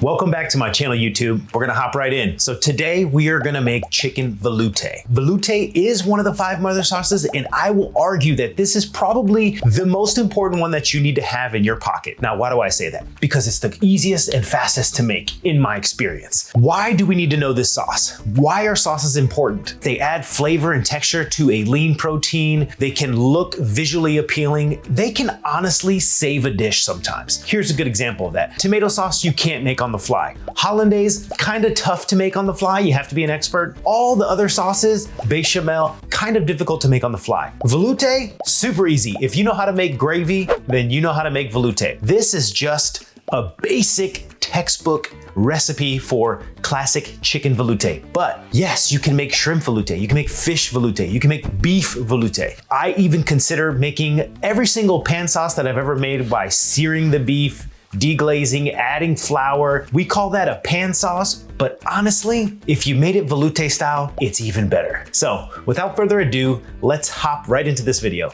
Welcome back to my channel, YouTube. We're gonna hop right in. So today we are gonna make chicken velouté. Velouté is one of the 5 mother sauces, and I will argue that this is probably the most important one that you need to have in your pocket. Now, why do I say that? Because it's the easiest and fastest to make in my experience. Why do we need to know this sauce? Why are sauces important? They add flavor and texture to a lean protein. They can look visually appealing. They can honestly save a dish sometimes. Here's a good example of that. Tomato sauce you can't make on the fly. Hollandaise, kind of tough to make on the fly. You have to be an expert. All the other sauces, bechamel, kind of difficult to make on the fly. Velouté, super easy. If you know how to make gravy, then you know how to make velouté. This is just a basic textbook recipe for classic chicken velouté. But yes, you can make shrimp velouté, you can make fish velouté, you can make beef velouté. I even consider making every single pan sauce that I've ever made by searing the beef, deglazing, adding flour. We call that a pan sauce, but honestly, if you made it velouté style, it's even better. So without further ado, let's hop right into this video.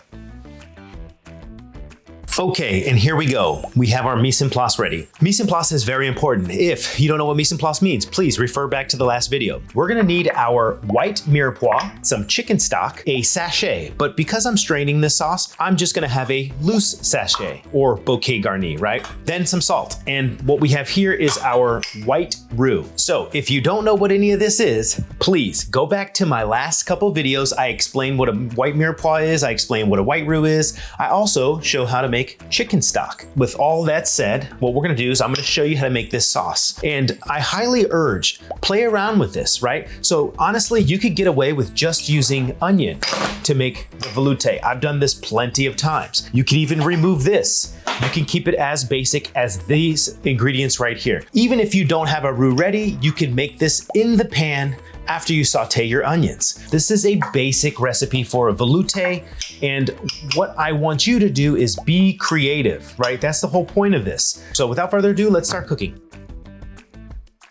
Okay, and here we go. We have our mise en place ready. Mise en place is very important. If you don't know what mise en place means, please refer back to the last video. We're gonna need our white mirepoix, some chicken stock, a sachet, but because I'm straining this sauce, I'm just gonna have a loose sachet or bouquet garni, right? Then some salt. And what we have here is our white roux. So if you don't know what any of this is, please go back to my last couple videos. I explain what a white mirepoix is, I explain what a white roux is. I also show how to make chicken stock. With all that said, what we're gonna do is I'm gonna show you how to make this sauce. And I highly urge, play around with this, right? So honestly, you could get away with just using onion to make the velouté. I've done this plenty of times. You can even remove this. You can keep it as basic as these ingredients right here. Even if you don't have a roux ready, you can make this in the pan after you saute your onions. This is a basic recipe for a velouté, and what I want you to do is be creative, right? That's the whole point of this. So without further ado, let's start cooking.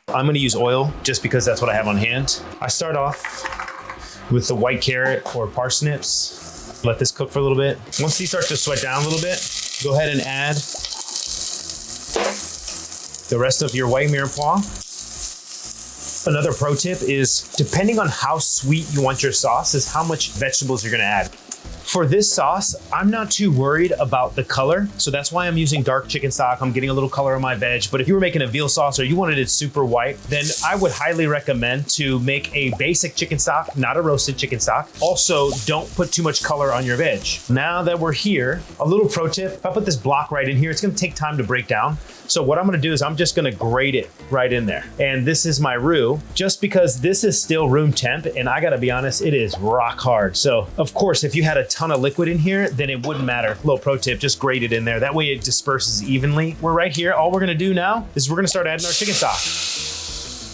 I'm gonna use oil just because that's what I have on hand. I start off with the white carrot or parsnips. Let this cook for a little bit. Once these start to sweat down a little bit, go ahead and add the rest of your white mirepoix. Another pro tip is, depending on how sweet you want your sauce, is how much vegetables you're gonna add. For this sauce, I'm not too worried about the color, so that's why I'm using dark chicken stock. I'm getting a little color on my veg, but if you were making a veal sauce or you wanted it super white, then I would highly recommend to make a basic chicken stock, not a roasted chicken stock. Also, don't put too much color on your veg. Now that we're here, a little pro tip, if I put this block right in here, it's gonna take time to break down. So what I'm gonna do is I'm just gonna grate it right in there. And this is my roux, just because this is still room temp, and I gotta be honest, it is rock hard. So of course, if you had a ton of liquid in here, then it wouldn't matter. Little pro tip, just grate it in there. That way it disperses evenly. We're right here. All we're gonna do now is we're gonna start adding our chicken stock.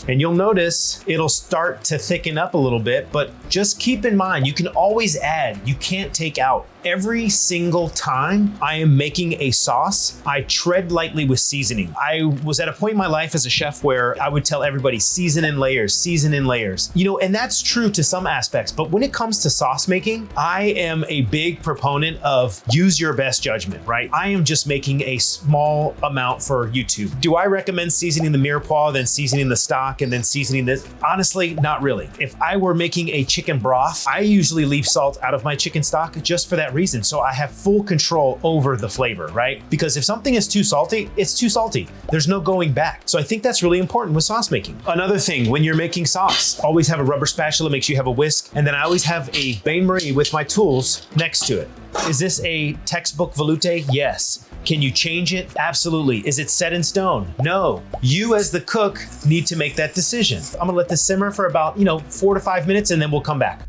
And you'll notice it'll start to thicken up a little bit, but just keep in mind, you can always add, you can't take out. Every single time I am making a sauce, I tread lightly with seasoning. I was at a point in my life as a chef where I would tell everybody, season in layers, season in layers. You know, and that's true to some aspects, but when it comes to sauce making, I am a big proponent of use your best judgment, right? I am just making a small amount for YouTube. Do I recommend seasoning the mirepoix, then seasoning the stock, and then seasoning this? Honestly, not really. If I were making a chicken broth, I usually leave salt out of my chicken stock just for that reason. So I have full control over the flavor, right? Because if something is too salty, it's too salty. There's no going back. So I think that's really important with sauce making. Another thing, when you're making sauce, always have a rubber spatula, make sure you have a whisk. And then I always have a bain-marie with my tools next to it. Is this a textbook velouté? Yes. Can you change it? Absolutely. Is it set in stone? No. You as the cook need to make that decision. I'm gonna let this simmer for about, 4 to 5 minutes, and then we'll come back.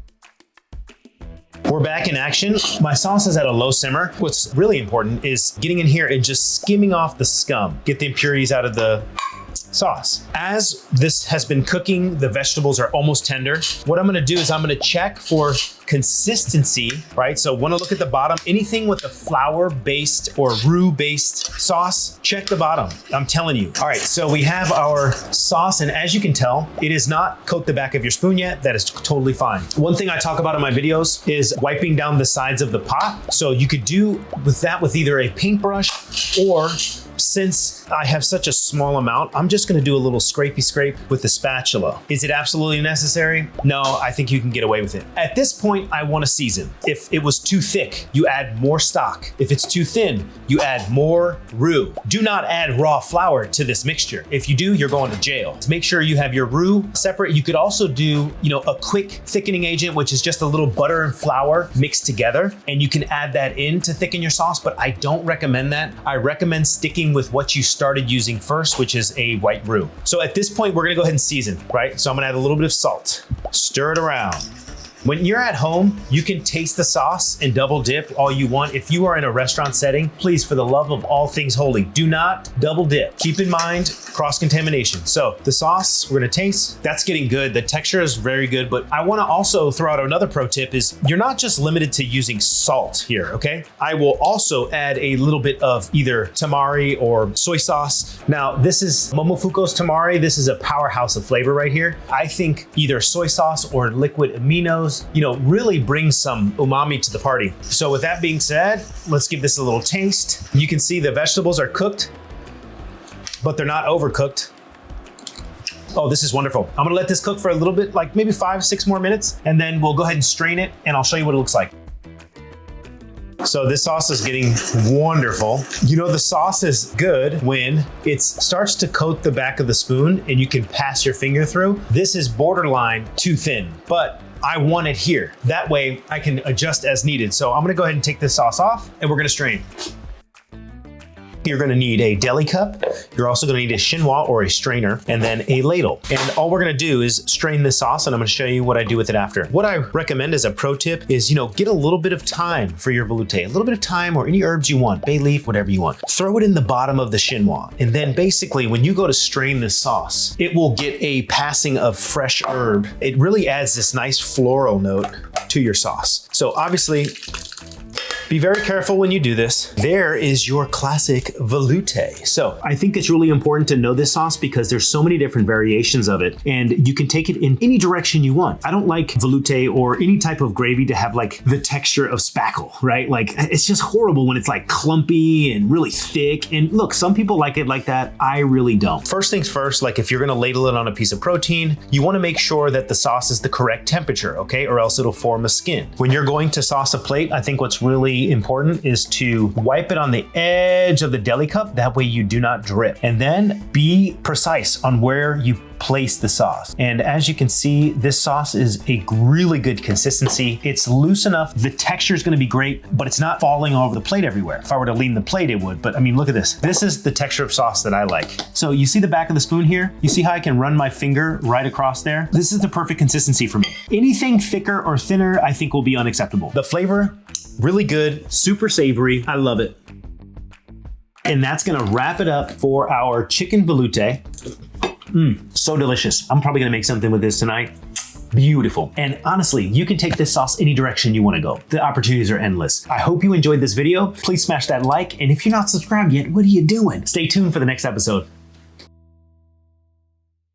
We're back in action. My sauce is at a low simmer. What's really important is getting in here and just skimming off the scum. Get the impurities out of the sauce. As this has been cooking, the vegetables are almost tender. What I'm gonna do is I'm gonna check for consistency, right? So want to look at the bottom. Anything with a flour-based or roux-based sauce, check the bottom. I'm telling you. All right, so we have our sauce, and as you can tell, it is not coat the back of your spoon yet. That is totally fine. One thing I talk about in my videos is wiping down the sides of the pot. So you could do with that with either a paintbrush or since I have such a small amount, I'm just gonna do a little scrapey scrape with the spatula. Is it absolutely necessary? No, I think you can get away with it. At this point, I wanna season. If it was too thick, you add more stock. If it's too thin, you add more roux. Do not add raw flour to this mixture. If you do, you're going to jail. Make sure you have your roux separate. You could also do, a quick thickening agent, which is just a little butter and flour mixed together, and you can add that in to thicken your sauce, but I don't recommend that. I recommend sticking with what you started using first, which is a white roux. So at this point, we're gonna go ahead and season, right? So I'm gonna add a little bit of salt, stir it around. When you're at home, you can taste the sauce and double dip all you want. If you are in a restaurant setting, please, for the love of all things holy, do not double dip. Keep in mind, cross-contamination. So the sauce, we're gonna taste, that's getting good. The texture is very good, but I wanna also throw out another pro tip is you're not just limited to using salt here, okay? I will also add a little bit of either tamari or soy sauce. Now, this is Momofuku's tamari. This is a powerhouse of flavor right here. I think either soy sauce or liquid aminos, really bring some umami to the party. So with that being said, let's give this a little taste. You can see the vegetables are cooked, but they're not overcooked. Oh, this is wonderful. I'm gonna let this cook for a little bit, like maybe 5-6 more minutes, and then we'll go ahead and strain it, and I'll show you what it looks like. So this sauce is getting wonderful. The sauce is good when it starts to coat the back of the spoon and you can pass your finger through. This is borderline too thin, but I want it here. That way I can adjust as needed. So I'm gonna go ahead and take this sauce off and we're gonna strain. You're gonna need a deli cup. You're also gonna need a chinois or a strainer, and then a ladle. And all we're gonna do is strain this sauce, and I'm gonna show you what I do with it after. What I recommend as a pro tip is, get a little bit of thyme for your velouté, a little bit of thyme or any herbs you want, bay leaf, whatever you want. Throw it in the bottom of the chinois. And then basically when you go to strain this sauce, it will get a passing of fresh herb. It really adds this nice floral note to your sauce. So obviously, be very careful when you do this. There is your classic velouté. So I think it's really important to know this sauce because there's so many different variations of it and you can take it in any direction you want. I don't like velouté or any type of gravy to have like the texture of spackle, right? Like it's just horrible when it's like clumpy and really thick. And look, some people like it like that. I really don't. First things first, like if you're gonna ladle it on a piece of protein, you wanna make sure that the sauce is the correct temperature, okay? Or else it'll form a skin. When you're going to sauce a plate, I think what's really important is to wipe it on the edge of the deli cup. That way you do not drip. And then be precise on where you place the sauce. And as you can see, this sauce is a really good consistency. It's loose enough. The texture is going to be great, but it's not falling all over the plate everywhere. If I were to lean the plate, it would. But I mean, look at this. This is the texture of sauce that I like. So you see the back of the spoon here? You see how I can run my finger right across there? This is the perfect consistency for me. Anything thicker or thinner, I think will be unacceptable. The flavor, really good, super savory. I love it. And that's gonna wrap it up for our chicken velouté. So delicious. I'm probably gonna make something with this tonight. Beautiful. And honestly, you can take this sauce any direction you wanna go. The opportunities are endless. I hope you enjoyed this video. Please smash that like. And if you're not subscribed yet, what are you doing? Stay tuned for the next episode.